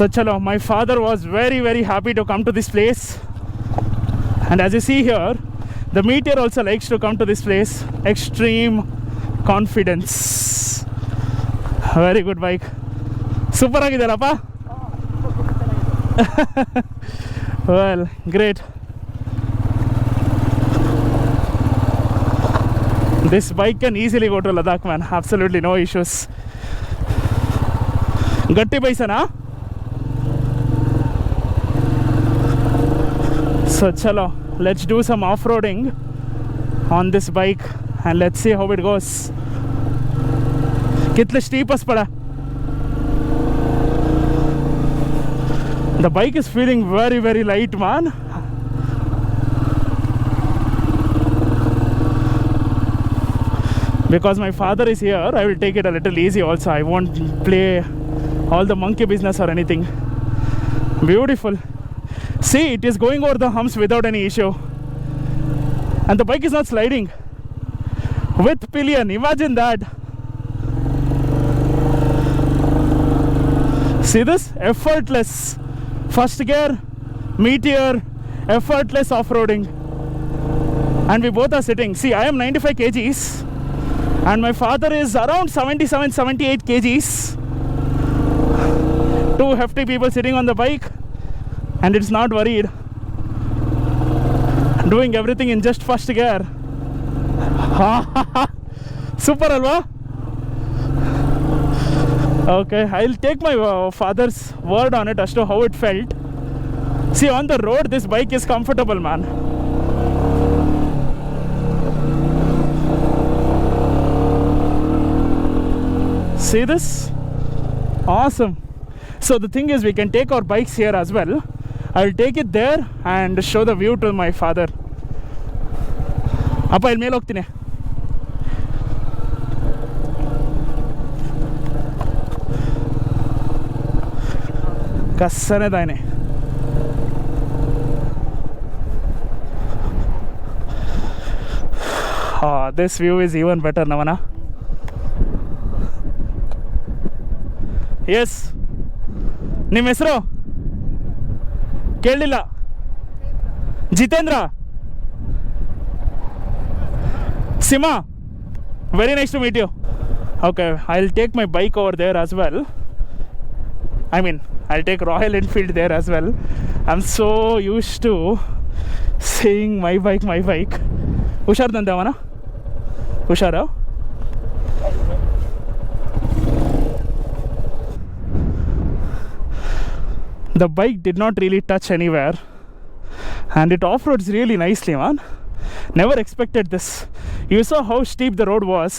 So chalo, my father was very happy to come to this place, and as you see here, the Meteor also likes to come to this place. Extreme confidence. Very good bike. Super agidalappa. Well, great. This bike can easily go to Ladakh, man. Absolutely no issues. Gatti paisana. So chalo, let's do some off-roading on this bike and let's see how it goes. Kitne steepest pada. The bike is feeling very light, man. Because my father is here, I will take it a little easy also. I won't play all the monkey business or anything. Beautiful. See, it is going over the humps without any issue. And the bike is not sliding. With pillion, imagine that. See this? Effortless. First gear, Meteor, effortless off-roading. And we both are sitting. See, I am 95 kgs. And my father is around 77, 78 kgs. Two hefty people sitting on the bike. And it's not worried. Doing everything in just first gear. Super alva. Okay, I'll take my father's word on it as to how it felt. See, on the road this bike is comfortable, man. See this? Awesome. So the thing is, we can take our bikes here as well. I'll take it there and show the view to my father. Appa ಇಲ್ಲಿ ಮೇಲೆ ಹೋಗ್ತೀನಿ. ಕස්සನೆ ದಾನೆ. This view is even better, Navana. Yes. ನಿಮ್ಮ ಹೆಸರು ಕೇಳಲಿಲ್ಲ. Jitendra. Sima. Very nice to meet you. Okay, I'll take my bike over there as well. I mean, I'll take Royal Enfield there as well. I'm so used to saying my bike. ಹುಷಾರ್ದಂತೆ ಅವನ ಹುಷಾರು. The bike did not really touch anywhere, and it off-roads really nicely, man. Never expected this. You saw how steep the road was,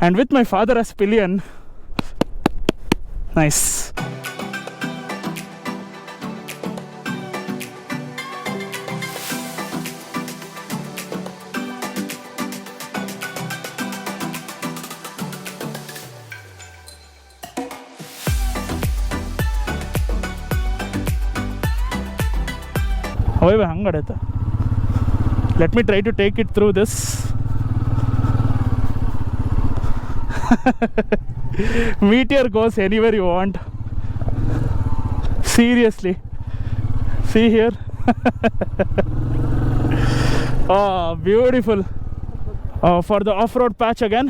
and with my father as pillion, nice. However, hangadeta. Let me try to take it through this. Meteor goes anywhere you want. Seriously. See here. Oh, beautiful. For the off-road patch again,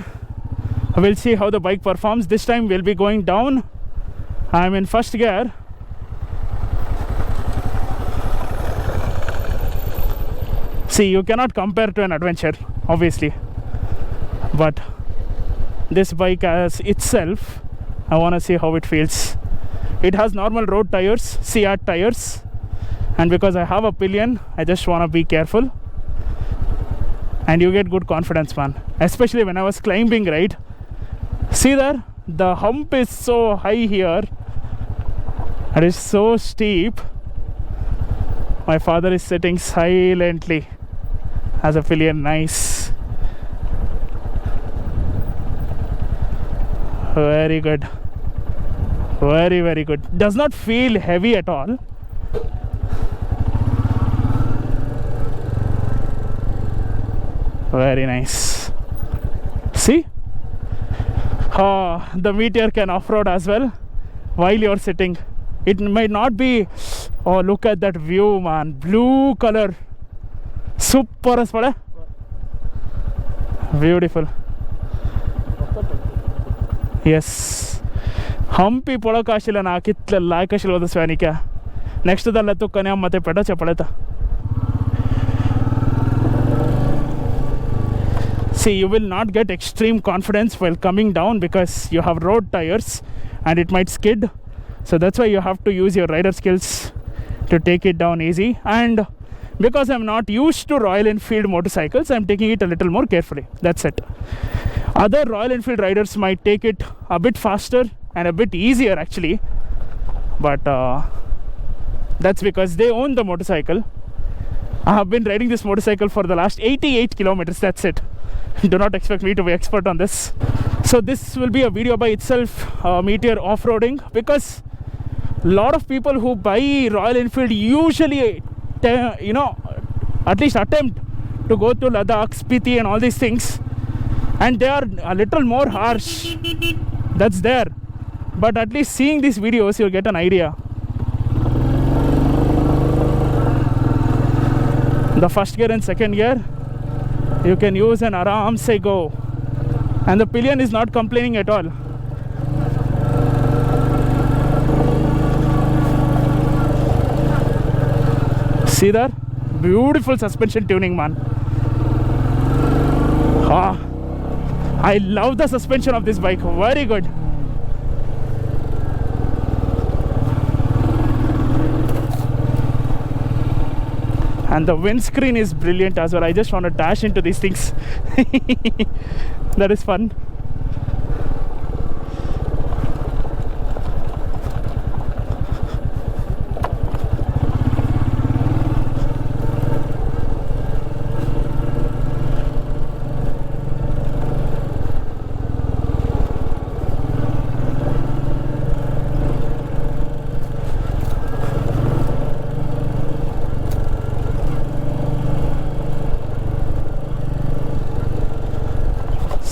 we'll see how the bike performs. This time we'll be going down. I'm in first gear. See, you cannot compare to an adventure, obviously, but this bike as itself, I want to see how it feels. It has normal road tires, CR tires, and because I have a pillion, I just want to be careful, and you get good confidence, man. Especially when I was climbing, right? See there, the hump is so high here, it is so steep. My father is sitting silently as a pillion. Nice. Very good. Very good. Does not feel heavy at all. Very nice. See? The Meteor can off-road as well while you're sitting. It might not be. Oh, look at that view, man. Blue color. Super as well. Beautiful. Yes. Hampi pola kashila na kitla like kashila the swanika. Next to the latu kanya mate peta chapaleta. See, you will not get extreme confidence while coming down because you have road tires and it might skid. So that's why you have to use your rider skills to take it down easy. And because I'm not used to Royal Enfield motorcycles, I'm taking it a little more carefully. That's it. Other Royal Enfield riders might take it a bit faster and a bit easier actually. But that's because they own the motorcycle. I have been riding this motorcycle for the last 88 kilometers. That's it. Do not expect me to be expert on this. So this will be a video by itself, Meteor off-roading, because a lot of people who buy Royal Enfield usually, at least attempt to go to Ladakh, Spiti and all these things, and they are a little more harsh. That's there. But at least seeing these videos, you'll get an idea. The first gear and second gear, you can use an aram se go, and the pillion is not complaining at all. See that? Beautiful suspension tuning, man. I love the suspension of this bike. Very good. And the windscreen is brilliant as well. I just want to dash into these things. That is fun.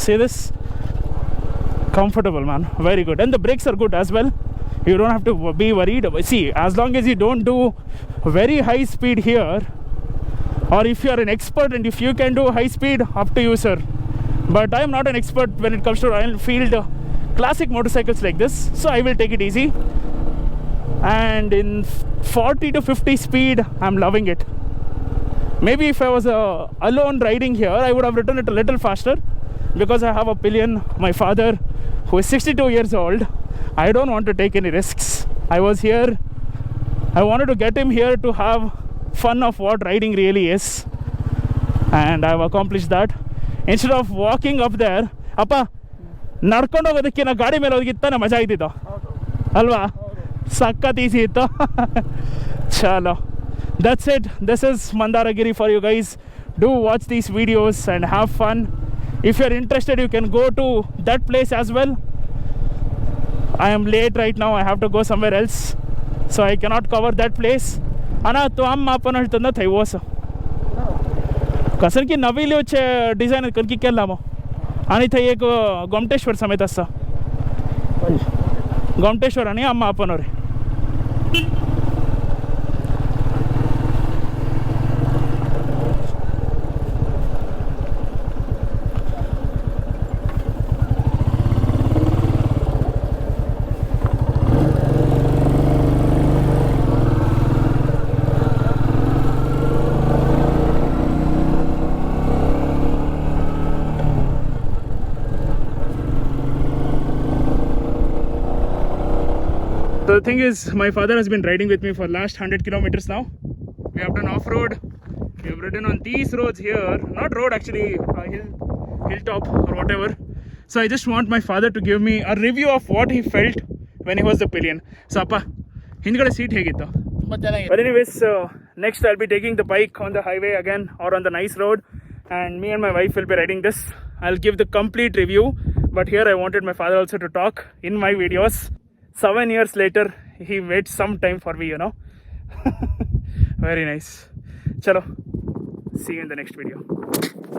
See this? Comfortable, man. Very good. And the brakes are good as well. You don't have to be worried. See, as long as you don't do very high speed here, or if you are an expert and if you can do high speed, up to you, sir. But I am not an expert when it comes to Royal Enfield classic motorcycles like this, so I will take it easy. And in 40 to 50 speed, I'm loving it. Maybe if I was alone riding here, I would have ridden it a little faster. Because I have a pillion, my father, who is 62 years old, I don't want to take any risks. I was here, I wanted to get him here to have fun of what riding really is. And I've accomplished that. Instead of walking up there, Appa, ನಡ್ಕೊಂಡು ಹೋಗೋದಕ್ಕಿಂತ ಗಾಡಿ ಮೇಲೆ ಹೋಗಿತ್ತಾನೆ ಮಜಾ ಇದ್ದಿದ್ದು ಅಲ್ವಾ ಸಖತ್ easy ಇತ್ತು ಚಲೋ that's it. This is Mandaragiri for you guys. Do watch these videos and have fun. If you're interested, you can go to that place as well. I am late right now. I have to go somewhere else, so I cannot cover that place. Ana to am आपण ಹೇಳ್ತಂದ थैवोस कसं की नवीलीचे design कनकी केला मग आणि थंय एक गोमटेश्वर समेत असतं गोमटेश्वर आणि आम्हा आपण रे So the thing is, my father has been riding with me for last 100 kilometers now. We have done off-road. We have ridden on these roads here. Not road actually, hilltop or whatever. So I just want my father to give me a review of what he felt when he was the pillion. So appa, hindgade seat hegittu? But anyways, next I'll be taking the bike on the highway again or on the nice road. And me and my wife will be riding this. I'll give the complete review. But here I wanted my father also to talk in my videos. 7 years later, he made some time for me, you know. Very nice. Chalo, see you in the next video.